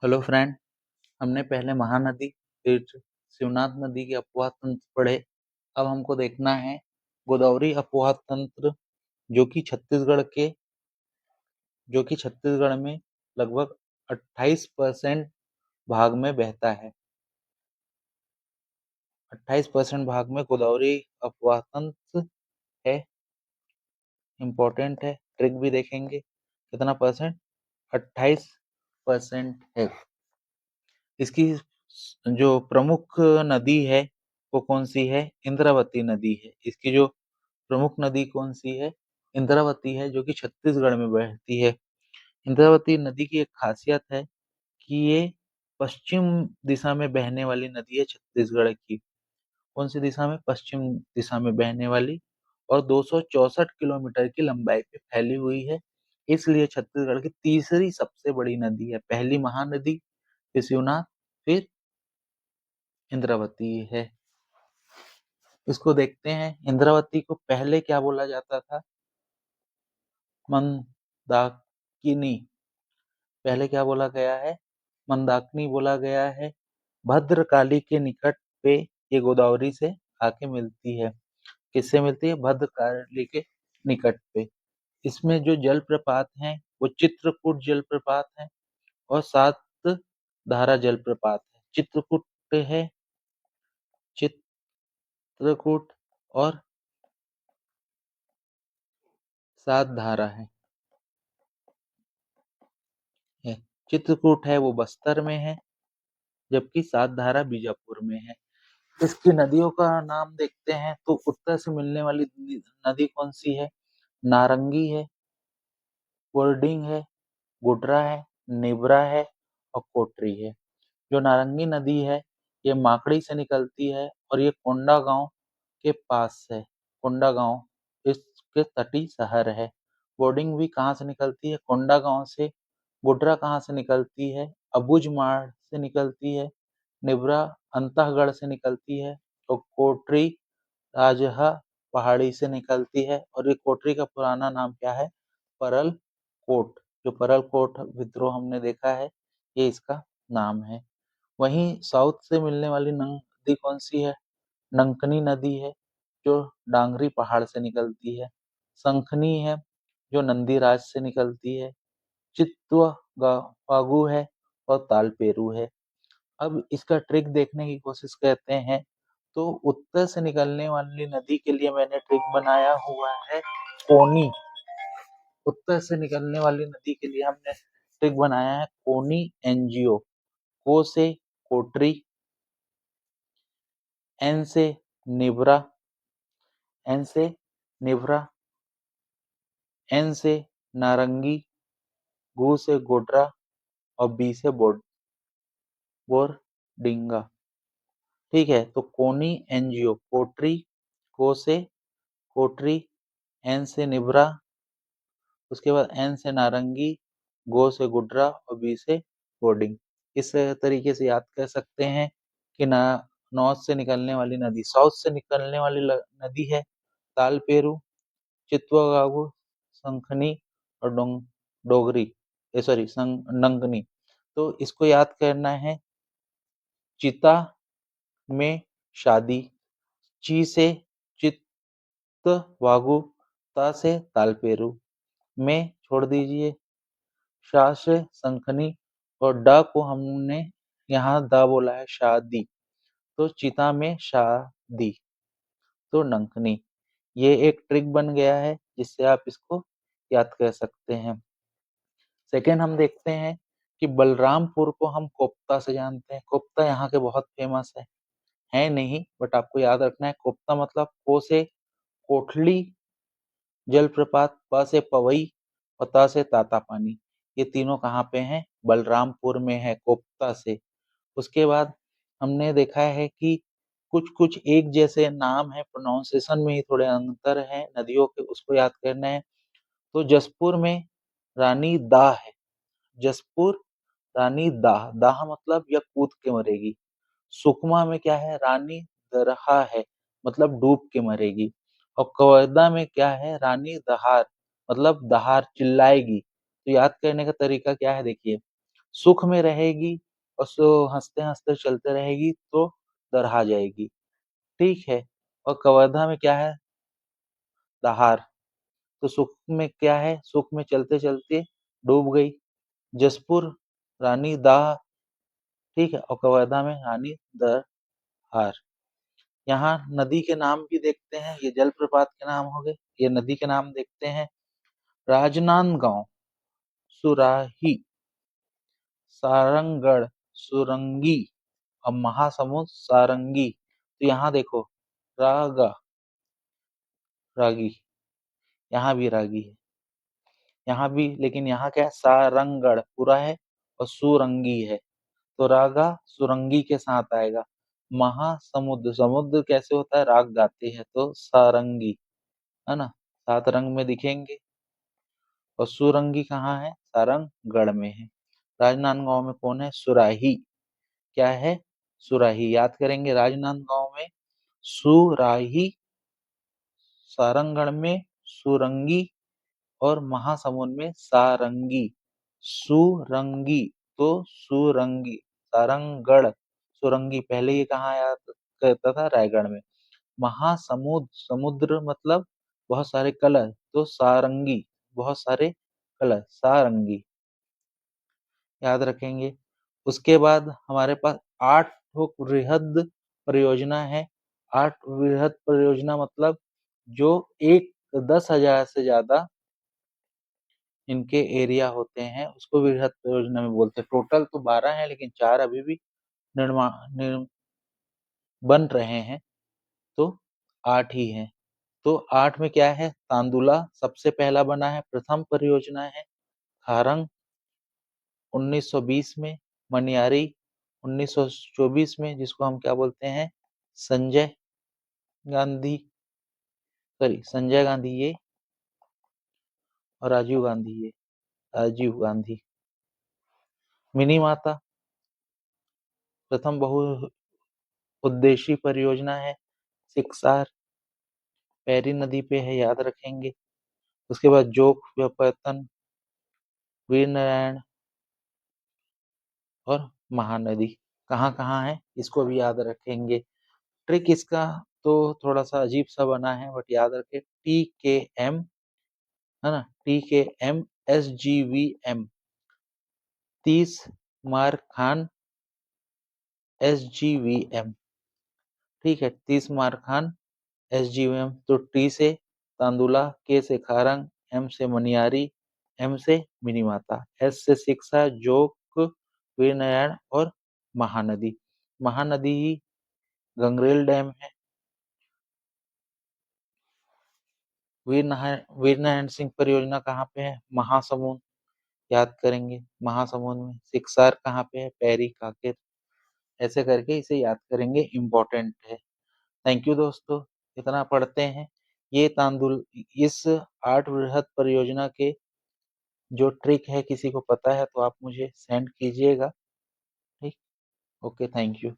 Hello friend. हमने पहले महानदी फिर शिवनाथ नदी के अपवाह तंत्र पढ़े। अब हमको देखना है गोदावरी अपवाह तंत्र, जो कि छत्तीसगढ़ के जो कि छत्तीसगढ़ में लगभग 28% भाग में बहता है। 28% भाग में गोदावरी अपवाह तंत्र है। इम्पोर्टेंट है, ट्रिक भी देखेंगे। कितना परसेंट? 28% है। इसकी जो प्रमुख नदी है वो कौन सी है? इंद्रावती नदी है। इसकी जो प्रमुख नदी कौन सी है? इंद्रावती है, जो कि छत्तीसगढ़ में बहती है। इंद्रावती नदी की एक खासियत है कि ये पश्चिम दिशा में बहने वाली नदी है छत्तीसगढ़ की। कौन सी दिशा में? पश्चिम दिशा में बहने वाली, और 264 किलोमीटर की लंबाई पे फैली हुई है। इसलिए छत्तीसगढ़ की तीसरी सबसे बड़ी नदी है। पहली महानदी, फिर शिवनाथ, फिर इंद्रावती है। इसको देखते हैं। इंद्रावती को पहले क्या बोला जाता था? मंदाकिनी। पहले क्या बोला गया है? मंदाकिनी बोला गया है। भद्रकाली के निकट पे ये गोदावरी से आके मिलती है। किससे मिलती है? भद्रकाली के निकट पे। इसमें जो जलप्रपात हैं वो चित्रकूट जलप्रपात है और सात धारा जलप्रपात है। चित्रकूट है, चित्रकूट और सात धारा है। चित्रकूट है वो बस्तर में है, जबकि सात धारा बीजापुर में है। इसकी नदियों का नाम देखते हैं तो उत्तर से मिलने वाली नदी कौन सी है? नारंगी है, कोरडिंग है, गुडरा है, निब्रा है और कोटरी है। जो नारंगी नदी है ये माकड़ी से निकलती है और ये कोंडागांव के पास है। कोंडागांव इसके तटीय शहर है। बोर्डिंग भी कहाँ से निकलती है? कोंडागांव से। गुडरा कहाँ से निकलती है? अबुझमाड़ से निकलती है। निब्रा अंतःगढ़ से निकलती है। और कोटरी राजहा पहाड़ी से निकलती है। और ये कोटरी का पुराना नाम क्या है? परल कोट। जो परल कोट विद्रोह हमने देखा है, ये इसका नाम है। वहीं साउथ से मिलने वाली नदी कौन सी है? नंकनी नदी है, जो डांगरी पहाड़ से निकलती है। संखनी है, जो नंदीराज से निकलती है। चित्वा फागु है और तालपेरू है। अब इसका ट्रिक देखने की कोशिश करते हैं। तो उत्तर से निकलने वाली नदी के लिए मैंने ट्रिक बनाया हुआ है कोनी। उत्तर से निकलने वाली नदी के लिए हमने ट्रिक बनाया है कोनी एनजीओ। को से कोटरी, एन से निब्रा, एन से निब्रा, एन से नारंगी, गु से गोड्रा और बी से बोरडिंगा। ठीक है, तो कोनी एनजीओ कोटरी, को से कोटरी, एन से निब्रा, उसके बाद एन से नारंगी, गो से गुड्रा और बी से बोर्डिंग। इस तरीके से याद कर सकते हैं कि ना नॉर्थ से निकलने वाली नदी, साउथ से निकलने वाली नदी है तालपेरू, चित्तवागागु, संखनी और डोगरी, सॉरी नंगनी। तो इसको याद करना है। चिता में शादी, ची से चित्तवागु, ता से तालपेरू, में छोड़ दीजिए, शा से संखनी और ड को हमने यहाँ द बोला है शादी, तो चिता में शादी, तो नंकनी। ये एक ट्रिक बन गया है जिससे आप इसको याद कर सकते हैं। सेकेंड हम देखते हैं कि बलरामपुर को हम कोप्ता से जानते हैं। कोप्ता यहाँ के बहुत फेमस है नहीं, बट आपको याद रखना है। कोप्ता मतलब को से कोठली जलप्रपात, प से पवई और त से तातापानी। ये तीनों कहाँ पे हैं? बलरामपुर में है, कोप्ता से। उसके बाद हमने देखा है कि कुछ कुछ एक जैसे नाम है, प्रोनाउंसिएशन में ही थोड़े अंतर है नदियों के, उसको याद करना है। तो जसपुर में रानी दाह है। जसपुर रानी दाह, दाह मतलब यह कूद के मरेगी। सुकमा में क्या है? रानी दरहा है, मतलब डूब के मरेगी। और कवर्धा में क्या है? रानी दहार, मतलब दहार चिल्लाएगी। तो याद करने का तरीका क्या है? देखिए, सुख में रहेगी और हंसते-हंसते चलते रहेगी तो दरहा जाएगी, ठीक है? और कवर्धा में क्या है? दहार। तो सुख में क्या है? सुख में चलते-चलते डूब गई। जसपुर रानी दाह, ठीक है? और कवर्धा में रानी दहार। यहाँ नदी के नाम भी देखते हैं, ये जलप्रपात के नाम हो गए, ये नदी के नाम देखते हैं। राजनांदगांव, सुराही, सारंगगढ़, सुरंगी और महासमुंद सारंगी। तो यहाँ देखो रागा, रागी, यहाँ भी रागी है, यहाँ भी, लेकिन यहाँ क्या है? सारंगगढ़ पूरा है और सुरंगी है, तो रागा सुरंगी के साथ आएगा। महासमुद्र, समुद्र कैसे होता है? राग गाते हैं तो सारंगी, है ना? 7 रंग में दिखेंगे। और सुरंगी कहाँ है? सारंगगढ़ में है। राजनांदगांव में कौन है? सुराही। क्या है? सुराही। याद करेंगे राजनांदगांव में सुराही, सारंगगढ़ में सुरंगी और महासमुंद में सारंगी। सुरंगी, तो सुरंगी, सारंगगढ़, सुरंगी। पहले ये कहाँ आया करता था? रायगढ़ में। महासमुद्र, समुद्र मतलब बहुत सारे कलर, तो सारंगी, बहुत सारे कलर, सारंगी। याद रखेंगे। उसके बाद हमारे पास 8 वृहद परियोजना है। 8 वृहद परियोजना मतलब जो 10,000 से ज्यादा इनके एरिया होते हैं उसको वृहद परियोजना में बोलते हैं। टोटल तो 12 है, लेकिन 4 अभी भी निर्माण बन रहे हैं, तो 8 ही हैं। तो 8 में क्या है? तांदुला सबसे पहला बना है, प्रथम परियोजना है। खारंग 1920 में, मनियारी 1924 में, जिसको हम क्या बोलते हैं? संजय गांधी, सॉरी संजय गांधी ये और राजीव गांधी ये, राजीव गांधी। मिनी माता प्रथम बहुउद्देशीय परियोजना है, सिकसार, पैरी नदी पे है, याद रखेंगे। उसके बाद जोक व्यापतन, वीर नारायण और महानदी कहाँ कहाँ है इसको भी याद रखेंगे। ट्रिक इसका तो थोड़ा सा अजीब सा बना है, बट याद रखे TKM, है ना? TKM SGVM, 30 मार खान SGVM, ठीक है? 30 मार खान SGVM। तो T से तांदुला, K से खारंग, M से मनियारी, M से मिनी माता, S से सिक्सा, जोक, वीर नारायण और महानदी। महानदी ही गंगरेल डैम है। वीर नारायण सिंह परियोजना कहाँ पे है? महासमुंद, याद करेंगे। महासमुंद में। सिकसार कहाँ पे है? पैरी काकेर। ऐसे करके इसे याद करेंगे, इम्पोर्टेंट है। थैंक यू दोस्तों, इतना पढ़ते हैं। ये तांदुल, इस 8 वृहद परियोजना के जो ट्रिक है किसी को पता है तो आप मुझे सेंड कीजिएगा, ठीक? Okay, thank you.